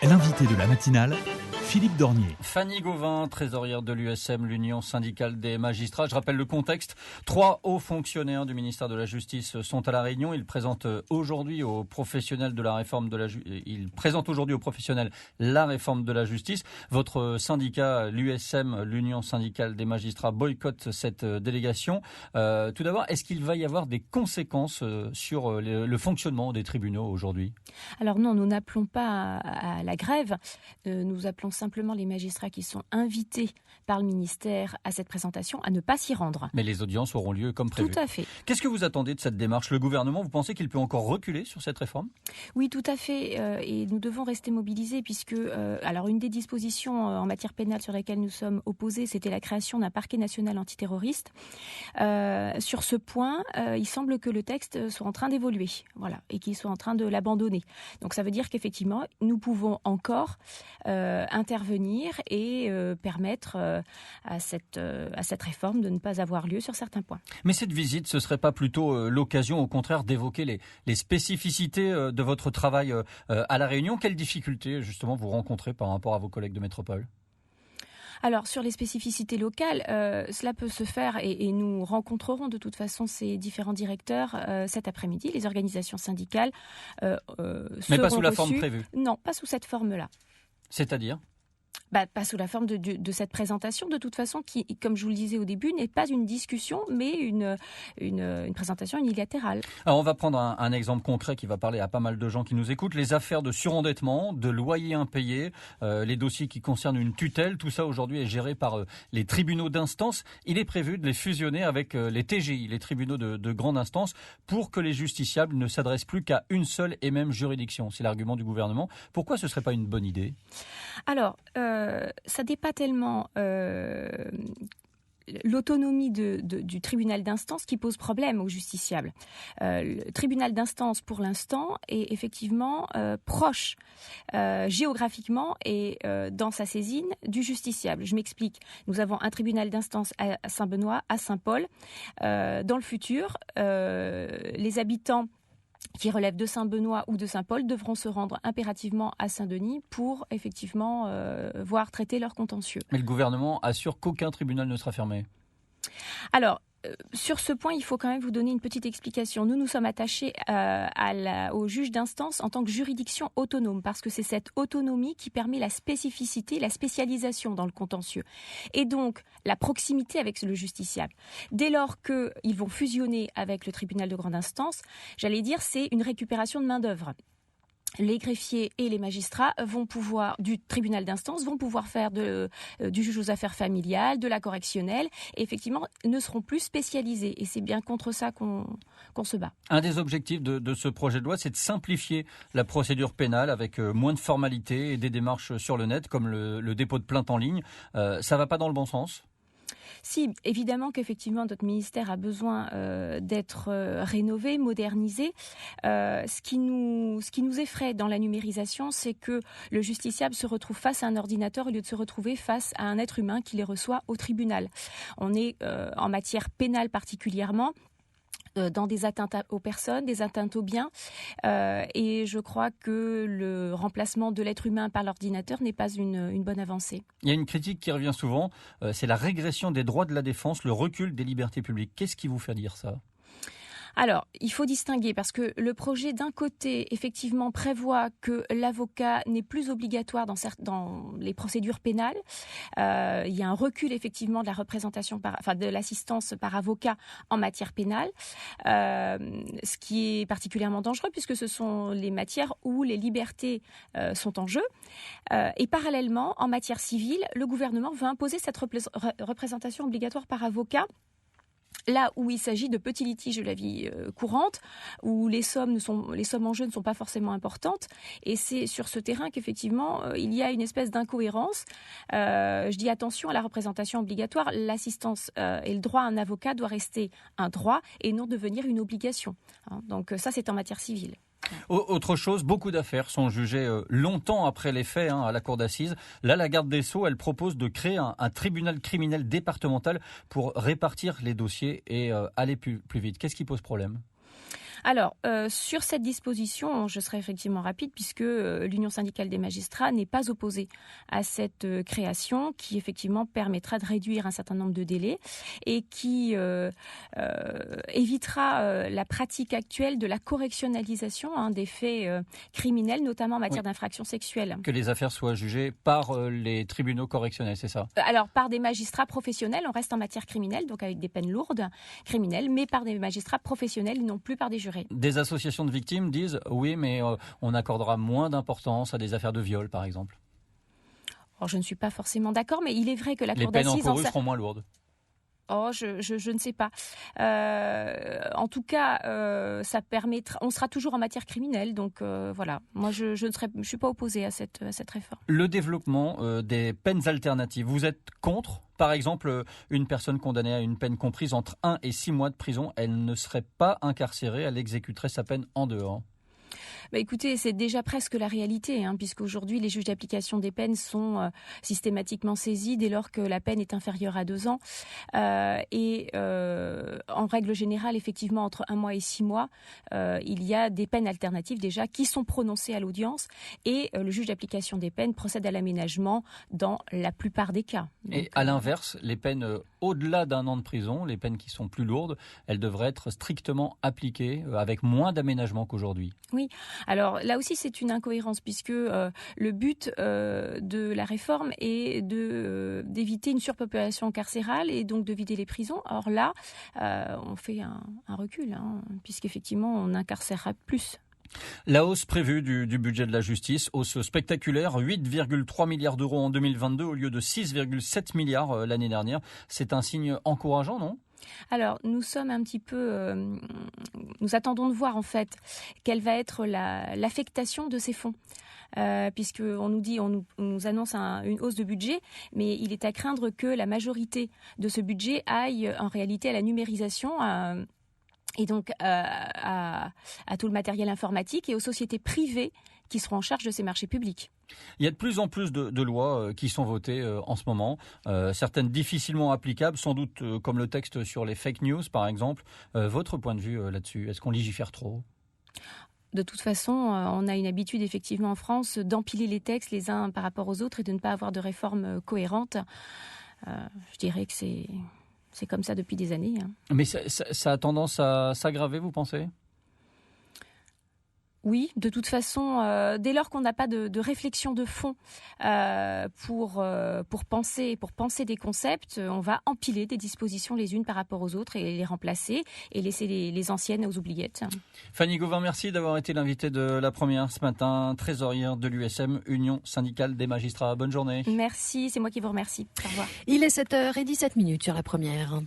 L'invité de la matinale, Philippe Dornier. Fanny Gauvin, trésorière de l'USM, l'Union syndicale des magistrats. Je rappelle le contexte. 3 hauts fonctionnaires du ministère de la Justice sont à La Réunion. Ils présentent aujourd'hui aux professionnels de la réforme de la la réforme de la justice. Votre syndicat, l'USM, l'Union syndicale des magistrats, boycotte cette délégation. Tout d'abord, est-ce qu'il va y avoir des conséquences sur le fonctionnement des tribunaux aujourd'hui ? Alors non, nous n'appelons pas à la grève. Nous appelons simplement les magistrats qui sont invités par le ministère à cette présentation à ne pas s'y rendre. Mais les audiences auront lieu comme prévu. Tout à fait. Qu'est-ce que vous attendez de cette démarche ? Le gouvernement, vous pensez qu'il peut encore reculer sur cette réforme ? Oui, tout à fait. Et nous devons rester mobilisés puisque, alors une des dispositions en matière pénale sur lesquelles nous sommes opposés, c'était la création d'un parquet national antiterroriste. Sur ce point, il semble que le texte soit en train d'évoluer, voilà, et qu'il soit en train de l'abandonner. Donc ça veut dire qu'effectivement, nous pouvons encore intervenir et permettre à cette réforme de ne pas avoir lieu sur certains points. Mais cette visite, ce ne serait pas plutôt l'occasion, au contraire, d'évoquer les spécificités de votre travail à La Réunion ? Quelles difficultés, justement, vous rencontrez par rapport à vos collègues de métropole ? Alors, sur les spécificités locales, cela peut se faire et nous rencontrerons de toute façon ces différents directeurs cet après-midi. Les organisations syndicales mais pas sous la forme prévue ? Non, pas sous cette forme-là. C'est-à-dire ? Pas sous la forme de cette présentation, de toute façon, qui, comme je vous le disais au début, n'est pas une discussion, mais une présentation unilatérale. Alors, on va prendre un exemple concret qui va parler à pas mal de gens qui nous écoutent. Les affaires de surendettement, de loyers impayés, les dossiers qui concernent une tutelle, tout ça aujourd'hui est géré par les tribunaux d'instance. Il est prévu de les fusionner avec les TGI, les tribunaux de grande instance, pour que les justiciables ne s'adressent plus qu'à une seule et même juridiction. C'est l'argument du gouvernement. Pourquoi ce ne serait pas une bonne idée ? Alors, ça n'est pas tellement l'autonomie du tribunal d'instance qui pose problème aux justiciables. Le tribunal d'instance, pour l'instant, est effectivement proche géographiquement et dans sa saisine du justiciable. Je m'explique. Nous avons un tribunal d'instance à Saint-Benoît, à Saint-Paul. Dans le futur, les habitants qui relèvent de Saint-Benoît ou de Saint-Paul devront se rendre impérativement à Saint-Denis pour effectivement voir traiter leur contentieux. Mais le gouvernement assure qu'aucun tribunal ne sera fermé. Alors, sur ce point, il faut quand même vous donner une petite explication. Nous sommes attachés au juge d'instance en tant que juridiction autonome, parce que c'est cette autonomie qui permet la spécificité, la spécialisation dans le contentieux, et donc la proximité avec le justiciable. Dès lors qu'ils vont fusionner avec le tribunal de grande instance, j'allais dire, c'est une récupération de main-d'œuvre. Les greffiers et les magistrats du tribunal d'instance vont pouvoir faire du juge aux affaires familiales, de la correctionnelle, et effectivement ne seront plus spécialisés. Et c'est bien contre ça qu'on se bat. Un des objectifs de ce projet de loi, c'est de simplifier la procédure pénale avec moins de formalités et des démarches sur le net, comme le dépôt de plainte en ligne. Ça ne va pas dans le bon sens ? Si, évidemment qu'effectivement notre ministère a besoin d'être rénové, modernisé. Ce qui nous effraie dans la numérisation, c'est que le justiciable se retrouve face à un ordinateur au lieu de se retrouver face à un être humain qui les reçoit au tribunal. On est en matière pénale particulièrement dans des atteintes aux personnes, des atteintes aux biens. Et je crois que le remplacement de l'être humain par l'ordinateur n'est pas une bonne avancée. Il y a une critique qui revient souvent, c'est la régression des droits de la défense, le recul des libertés publiques. Qu'est-ce qui vous fait dire ça ? Alors, il faut distinguer parce que le projet, d'un côté, effectivement, prévoit que l'avocat n'est plus obligatoire dans les procédures pénales. Il y a un recul, effectivement, de la représentation, de l'assistance par avocat en matière pénale, ce qui est particulièrement dangereux puisque ce sont les matières où les libertés sont en jeu. Et parallèlement, en matière civile, le gouvernement veut imposer cette représentation obligatoire par avocat. Là où il s'agit de petits litiges de la vie courante, où les sommes en jeu ne sont pas forcément importantes, et c'est sur ce terrain qu'effectivement il y a une espèce d'incohérence. Je dis attention à la représentation obligatoire. L'assistance et le droit à un avocat doit rester un droit et non devenir une obligation. Donc ça, c'est en matière civile. Autre chose, beaucoup d'affaires sont jugées longtemps après les faits à la cour d'assises. Là, la garde des Sceaux, elle propose de créer un tribunal criminel départemental pour répartir les dossiers et aller plus vite. Qu'est-ce qui pose problème ? Alors, sur cette disposition, je serai effectivement rapide puisque l'Union syndicale des magistrats n'est pas opposée à cette création qui effectivement permettra de réduire un certain nombre de délais et qui évitera la pratique actuelle de la correctionnalisation des faits criminels, notamment en matière d'infractions sexuelles. Que les affaires soient jugées par les tribunaux correctionnels, c'est ça? Alors, par des magistrats professionnels, on reste en matière criminelle, donc avec des peines lourdes criminelles, mais par des magistrats professionnels, non plus par des jurés. Des associations de victimes disent oui, mais on accordera moins d'importance à des affaires de viol, par exemple. Alors, je ne suis pas forcément d'accord, mais il est vrai que la Les cour peines d'assises... encourues seront moins lourdes. Oh, je ne sais pas. En tout cas, ça permettra. On sera toujours en matière criminelle, donc voilà. Moi, je suis pas opposée à cette réforme. Le développement des peines alternatives, vous êtes contre? Par exemple, une personne condamnée à une peine comprise entre 1 et 6 mois de prison, elle ne serait pas incarcérée, elle exécuterait sa peine en dehors. Écoutez, c'est déjà presque la réalité, puisqu'aujourd'hui, les juges d'application des peines sont systématiquement saisis dès lors que la peine est inférieure à 2 ans. En règle générale, effectivement, entre 1 mois et 6 mois, il y a des peines alternatives déjà qui sont prononcées à l'audience et le juge d'application des peines procède à l'aménagement dans la plupart des cas. Donc, et à l'inverse, les peines au-delà d'1 an de prison, les peines qui sont plus lourdes, elles devraient être strictement appliquées avec moins d'aménagement qu'aujourd'hui. Oui, alors là aussi c'est une incohérence puisque le but de la réforme est d'éviter une surpopulation carcérale et donc de vider les prisons. Or là, on fait un recul puisqu'effectivement on incarcérera plus. La hausse prévue du budget de la justice, hausse spectaculaire, 8,3 milliards d'euros en 2022 au lieu de 6,7 milliards l'année dernière. C'est un signe encourageant, non ? Alors, nous sommes un petit peu... nous attendons de voir, en fait, quelle va être l'affectation de ces fonds. Puisqu'on nous annonce une hausse de budget, mais il est à craindre que la majorité de ce budget aille en réalité à la numérisation, et donc à tout le matériel informatique et aux sociétés privées qui seront en charge de ces marchés publics. Il y a de plus en plus de lois qui sont votées en ce moment, certaines difficilement applicables, sans doute comme le texte sur les fake news par exemple. Votre point de vue là-dessus, est-ce qu'on légifère trop ? De toute façon, on a une habitude effectivement en France d'empiler les textes les uns par rapport aux autres et de ne pas avoir de réforme cohérente. Je dirais que c'est comme ça depuis des années. Mais ça a tendance à s'aggraver, vous pensez ? Oui, de toute façon, dès lors qu'on n'a pas de réflexion de fond pour penser des concepts, on va empiler des dispositions les unes par rapport aux autres et les remplacer et laisser les anciennes aux oubliettes. Fanny Gauvin, merci d'avoir été l'invitée de La Première ce matin, trésorière de l'USM, Union syndicale des magistrats. Bonne journée. Merci, c'est moi qui vous remercie. Au revoir. Il est 7h17 sur La Première.